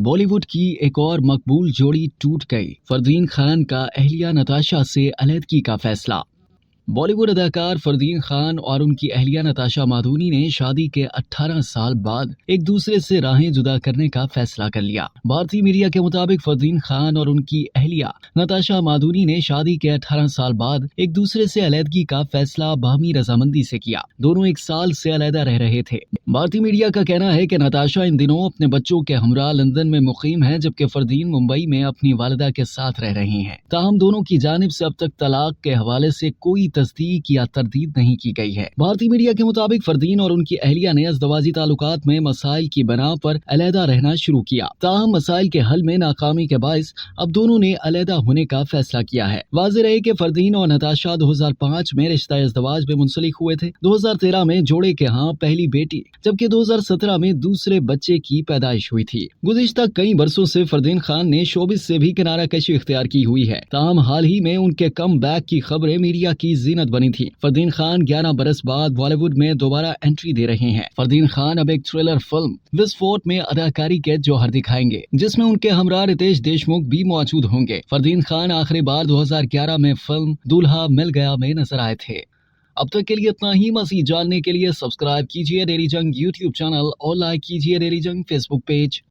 बॉलीवुड की एक और मकबूल जोड़ी टूट गई। फरदीन खान का अहलिया नताशा से अलहदगी का फैसला। बॉलीवुड अदाकार फरदीन खान और उनकी अहलिया नताशा माधुनी ने शादी के 18 साल बाद एक दूसरे से राहें जुदा करने का फैसला कर लिया। भारतीय मीडिया के मुताबिक फरदीन खान और उनकी अहलिया नताशा माधुनी ने शादी के 18 साल बाद एक दूसरे से अलहदगी का फैसला बाहमी रजामंदी से किया। दोनों एक साल से अलहदा रह रहे थे। भारतीय मीडिया का कहना है कि नताशा इन दिनों अपने बच्चों के हमरा लंदन में मुकीम है, जबकि फरदीन मुंबई में अपनी वालिदा के साथ रह रही हैं। ताहम दोनों की जानिब से अब तक तलाक के हवाले से कोई तस्दीक या तरदीद नहीं की गई है। भारतीय मीडिया के मुताबिक फरदीन और उनकी अहलिया ने अज़दवाजी ताल्लुकात में मसाइल की बना पर अलहदा रहना शुरू किया। ताहम मसाइल के हल में नाकामी के बायस अब दोनों ने अलहदा होने का फैसला किया है। वाज़ेह रहे कि फरदीन और नताशा 2005 में रिश्ता अज़दवाज में मुंसलिक हुए थे। 2013 में जोड़े के यहाँ पहली बेटी, जबकि 2017 में दूसरे बच्चे की पैदाइश हुई थी। गुज़िश्ता कई बरसों से फरदीन खान ने शोबिस से भी किनारा कशी इख्तियार की हुई है। ताहम हाल ही में उनके कम बैक की खबरें मीडिया की जीनत बनी थी। फरदीन खान 11 बरस बाद बॉलीवुड में दोबारा एंट्री दे रहे हैं। फरदीन खान अब एक थ्रिलर फिल्म विस्फोट में अदाकारी के जौहर दिखाएंगे, जिसमें उनके हमरा रितेश देशमुख भी मौजूद होंगे। फरदीन खान आखिरी बार 2011 में फिल्म दूल्हा मिल गया में नजर आए थे। अब तक के लिए इतना ही। मज़ीद जानने के लिए सब्सक्राइब कीजिए डेली जंग यूट्यूब चैनल और लाइक कीजिए डेली जंग फेसबुक पेज।